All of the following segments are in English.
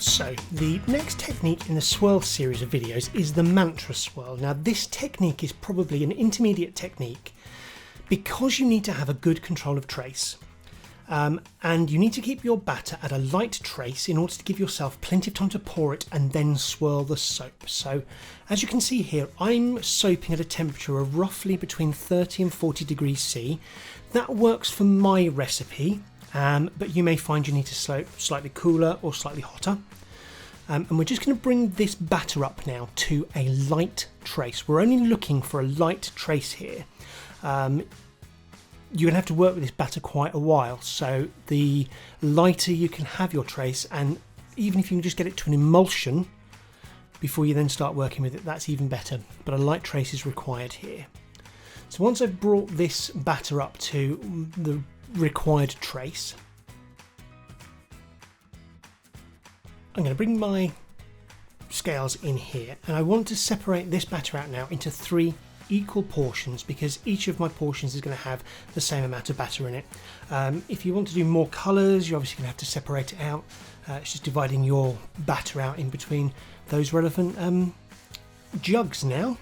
So the next technique in the swirl series of videos is the Mantra Swirl. Now this technique is probably an intermediate technique because you need to have a good control of trace. And you need to keep your batter at a light trace in order to give yourself plenty of time to pour it and then swirl the soap. So as you can see here, I'm soaping at a temperature of roughly between 30 and 40 degrees C. That works for my recipe, but you may find you need to soap slightly cooler or slightly hotter. And we're just going to bring this batter up now to a light trace. We're only looking for a light trace here. You're going to have to work with this batter quite a while, so the lighter you can have your trace, and even if you can just get it to an emulsion before you then start working with it, that's even better, but a light trace is required here. So once I've brought this batter up to the required trace, I'm going to bring my scales in here, and I want to separate this batter out now into 3 equal portions because each of my portions is going to have the same amount of batter in it. If you want to do more colours, you're obviously going to have to separate it out. It's just dividing your batter out in between those relevant jugs now.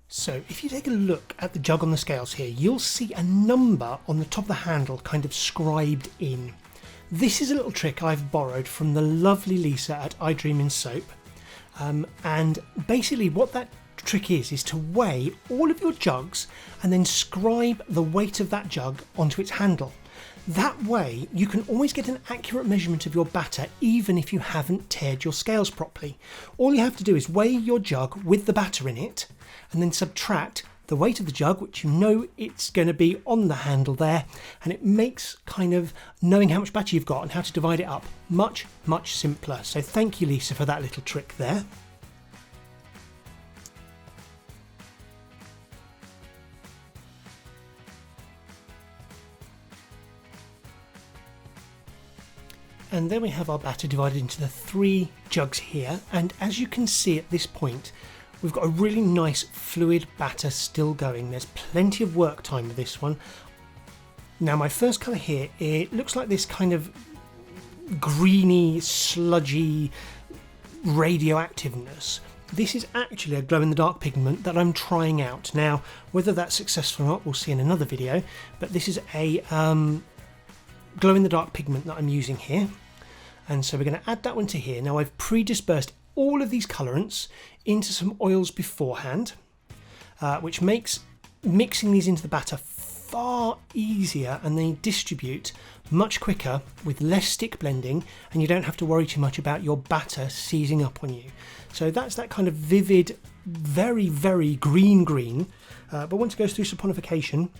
So if you take a look at the jug on the scales here, you'll see a number on the top of the handle kind of scribed in. This is a little trick I've borrowed from the lovely Lisa at I Dream in Soap, and basically what that trick is to weigh all of your jugs and then scribe the weight of that jug onto its handle. That way you can always get an accurate measurement of your batter even if you haven't taired your scales properly. All you have to do is weigh your jug with the batter in it and then subtract the weight of the jug, which you know it's going to be on the handle there, and it makes kind of knowing how much batter you've got and how to divide it up much simpler. So thank you, Lisa, for that little trick there. And then we have our batter divided into the 3 jugs here, and as you can see at this point, we've got a really nice fluid batter still going. There's plenty of work time with this one. Now my first colour here, it looks like this kind of greeny, sludgy radioactiveness. This is actually a glow-in-the-dark pigment that I'm trying out. Now whether that's successful or not we'll see in another video, but this is a glow-in-the-dark pigment that I'm using here. And so we're going to add that one to here. Now I've pre-dispersed all of these colorants into some oils beforehand, which makes mixing these into the batter far easier, and they distribute much quicker with less stick blending, and you don't have to worry too much about your batter seizing up on you. So that's that kind of vivid, very green, but once it goes through saponification,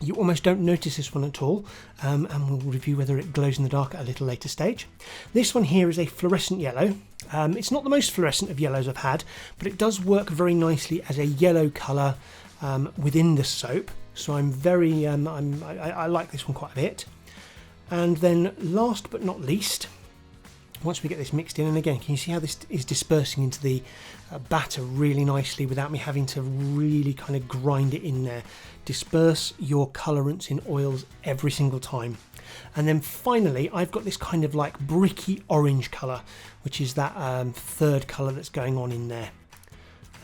you almost don't notice this one at all, and we'll review whether it glows in the dark at a little later stage. This one here is a fluorescent yellow. It's not the most fluorescent of yellows I've had, but it does work very nicely as a yellow colour within the soap. So I'm very, I like this one quite a bit. And then last but not least, once we get this mixed in, and again, can you see how this is dispersing into the batter really nicely without me having to really kind of grind it in there. Disperse your colorants in oils every single time. And then finally, I've got this kind of like bricky orange colour, which is that 3rd colour that's going on in there.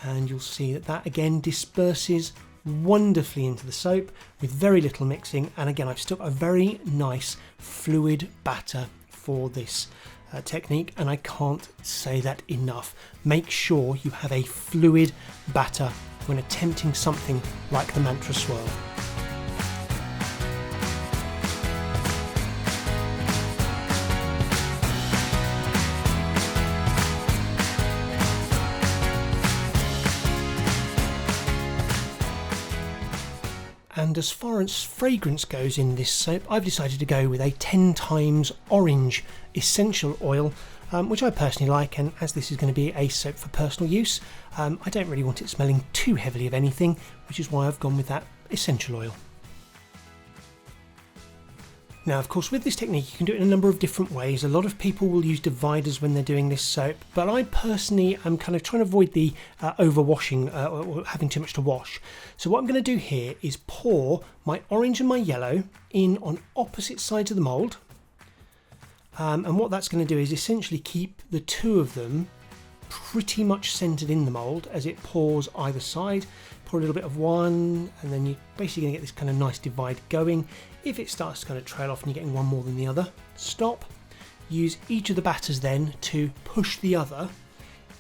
And you'll see that that again disperses wonderfully into the soap with very little mixing. And again, I've still got a very nice fluid batter for this technique, and I can't say that enough. Make sure you have a fluid batter when attempting something like the Mantra Swirl. And as far as fragrance goes in this soap, I've decided to go with a 10 times orange essential oil, which I personally like, and as this is going to be a soap for personal use, I don't really want it smelling too heavily of anything, which is why I've gone with that essential oil. Now, of course, with this technique, you can do it in a number of different ways. A lot of people will use dividers when they're doing this soap, but I personally am kind of trying to avoid the overwashing or having too much to wash. So what I'm going to do here is pour my orange and my yellow in on opposite sides of the mould. And what that's going to do is essentially keep the two of them pretty much centered in the mould as it pours either side. Pour a little bit of one, and then you're basically going to get this kind of nice divide going. If it starts to kind of trail off and you're getting one more than the other, stop. Use each of the batters then to push the other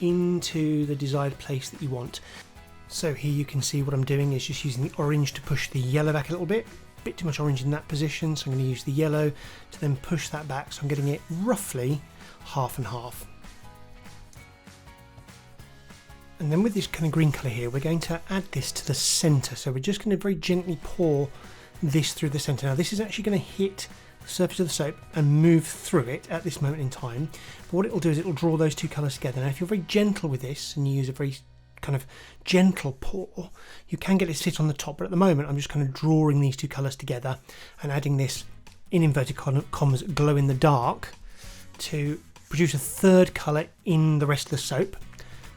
into the desired place that you want. So here you can see what I'm doing is just using the orange to push the yellow back a little bit. Bit too much orange in that position, so I'm going to use the yellow to then push that back, so I'm getting it roughly half and half. And then with this kind of green colour here, we're going to add this to the centre. So we're just going to very gently pour this through the centre. Now this is actually going to hit the surface of the soap and move through it at this moment in time. But what it will do is it will draw those two colours together. Now if you're very gentle with this and you use a very kind of gentle pour, you can get it to sit on the top. But at the moment I'm just kind of drawing these two colours together and adding this, in inverted commas, glow in the dark to produce a third colour in the rest of the soap.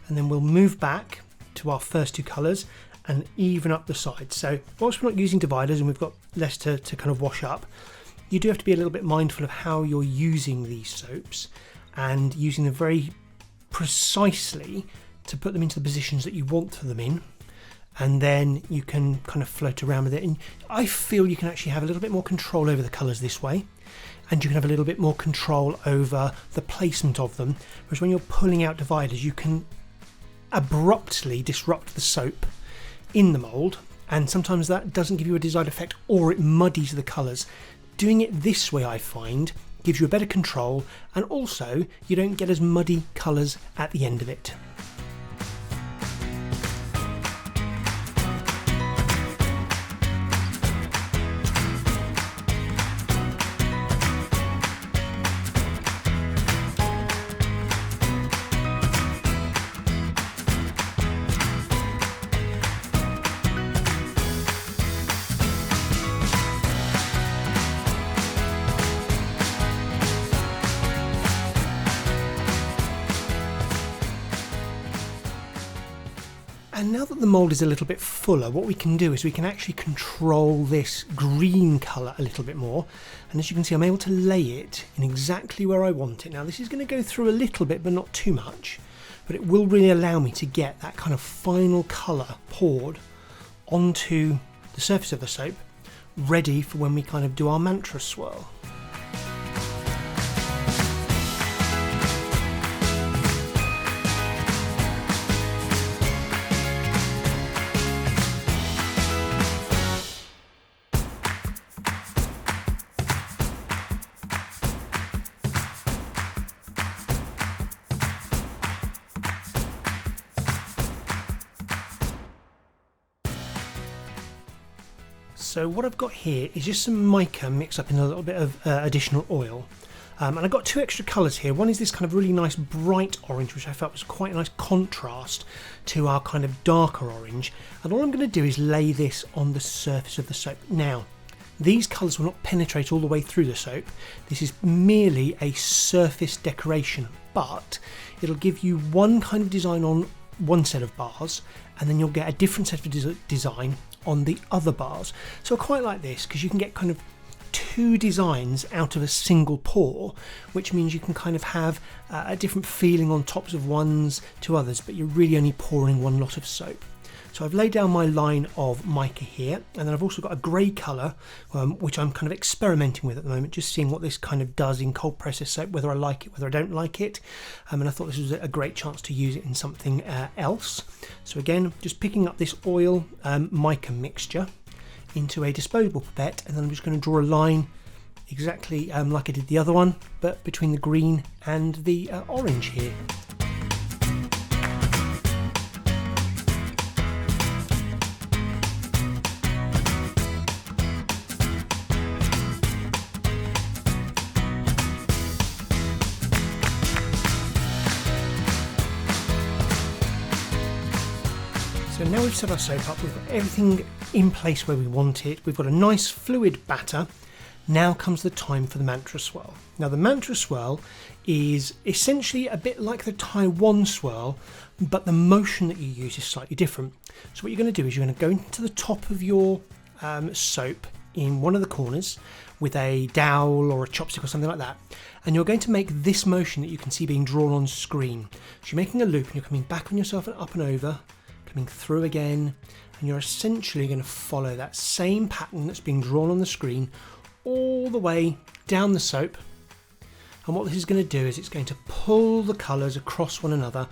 And then we'll move back to our first two colours and even up the sides. So whilst we're not using dividers and we've got less to kind of wash up, you do have to be a little bit mindful of how you're using these soaps and using them very precisely to put them into the positions that you want them in. And then you can kind of float around with it. And I feel you can actually have a little bit more control over the colours this way. And you can have a little bit more control over the placement of them. Whereas when you're pulling out dividers, you can abruptly disrupt the soap in the mould, and sometimes that doesn't give you a desired effect, or it muddies the colours. Doing it this way, I find, gives you a better control, and also you don't get as muddy colours at the end of it. And now that the mould is a little bit fuller, what we can do is we can actually control this green colour a little bit more. And as you can see, I'm able to lay it in exactly where I want it. Now this is going to go through a little bit, but not too much. But it will really allow me to get that kind of final colour poured onto the surface of the soap, ready for when we kind of do our Mantra Swirl. So what I've got here is just some mica mixed up in a little bit of additional oil. And I've got two extra colours here. One is this kind of really nice bright orange, which I felt was quite a nice contrast to our kind of darker orange. And all I'm going to do is lay this on the surface of the soap. Now, these colours will not penetrate all the way through the soap. This is merely a surface decoration, but it'll give you one kind of design on one set of bars, and then you'll get a different set of design on the other bars. So I quite like this because you can get kind of two designs out of a single pour, which means you can kind of have a different feeling on tops of ones to others, but you're really only pouring one lot of soap. So I've laid down my line of mica here, and then I've also got a grey colour, which I'm kind of experimenting with at the moment, just seeing what this kind of does in cold process soap, whether I like it, whether I don't like it. And I thought this was a great chance to use it in something else. So again, just picking up this oil mica mixture into a disposable pipette, and then I'm just going to draw a line exactly like I did the other one, but between the green and the orange here. So now we've set our soap up, we've got everything in place where we want it, we've got a nice fluid batter. now comes the time for the Mantra Swirl. Now the Mantra Swirl is essentially a bit like the Taiwan Swirl, but the motion that you use is slightly different. So what you're going to do is you're going to go into the top of your soap in one of the corners with a dowel or a chopstick or something like that, and you're going to make this motion that you can see being drawn on screen. So you're making a loop and you're coming back on yourself and up and over, coming through again, and you're essentially going to follow that same pattern that's being drawn on the screen all the way down the soap. And what this is going to do is it's going to pull the colours across one another,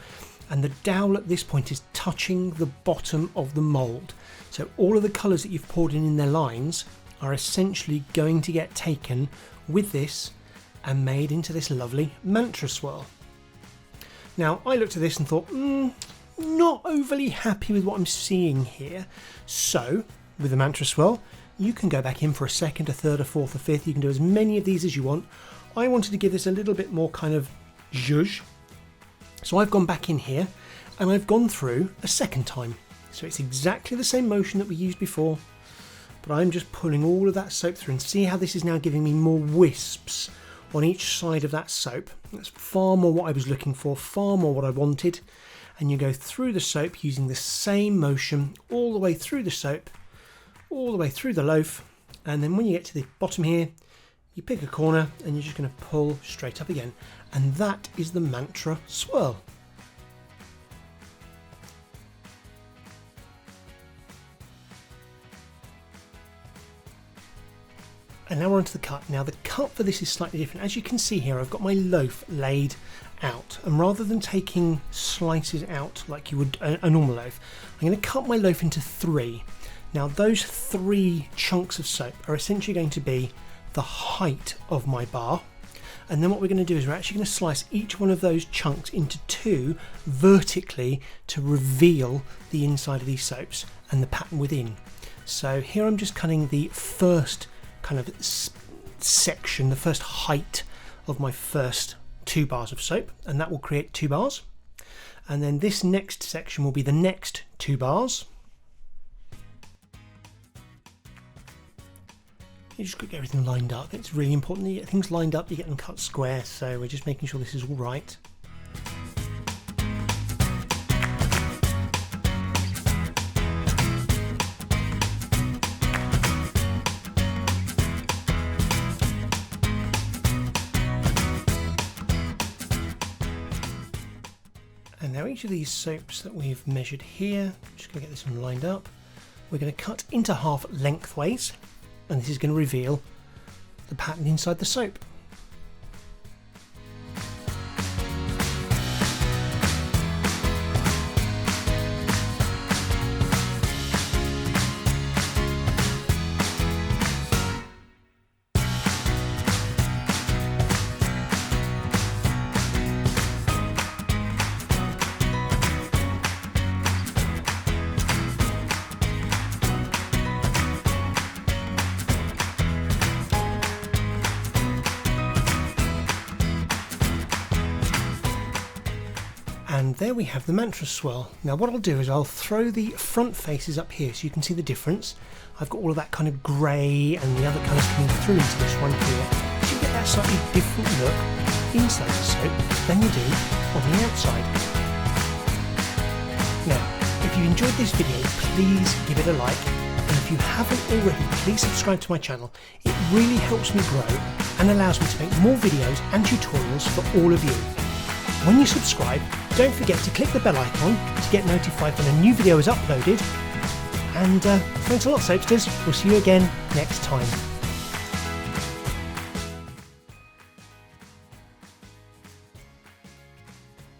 and the dowel at this point is touching the bottom of the mould. So all of the colours that you've poured in their lines are essentially going to get taken with this and made into this lovely Mantra Swirl. Now I looked at this and thought, not overly happy with what I'm seeing here. So with the Mantra Swirl, you can go back in for a second, a third, a fourth, a fifth. You can do as many of these as you want. I wanted to give this a little bit more kind of zhuzh. So I've gone back in here and I've gone through a second time. So it's exactly the same motion that we used before, but I'm just pulling all of that soap through, and see how this is now giving me more wisps on each side of that soap. That's far more what I was looking for, far more what I wanted. And you go through the soap using the same motion all the way through the soap, all the way through the loaf, and then when you get to the bottom here, you pick a corner and you're just going to pull straight up again, and that is the Mantra Swirl. And now we're onto the cut. Now the cut for this is slightly different. As you can see here, I've got my loaf laid out, and rather than taking slices out like you would a normal loaf, I'm going to cut my loaf into 3. Now those 3 chunks of soap are essentially going to be the height of my bar, and then what we're going to do is we're actually going to slice each one of those chunks into 2 vertically to reveal the inside of these soaps and the pattern within. So here I'm just cutting the first kind of section, the first height of my first 2 bars of soap, and that will create 2 bars, and then this next section will be the next 2 bars. You just got to get everything lined up. It's really important that you get things lined up, you get them cut square, so we're just making sure this is all right. And now each of these soaps that we've measured here, just going to get this one lined up, we're going to cut into half lengthways, and this is going to reveal the pattern inside the soap. And there we have the Mantra Swirl. Now what I'll do is I'll throw the front faces up here so you can see the difference. I've got all of that kind of grey and the other colours coming through into this one here. So you get that slightly different look inside the soap than you do on the outside. Now, if you enjoyed this video, please give it a like. And if you haven't already, please subscribe to my channel. It really helps me grow and allows me to make more videos and tutorials for all of you. When you subscribe, don't forget to click the bell icon to get notified when a new video is uploaded. And thanks a lot, Soapsters. We'll see you again next time.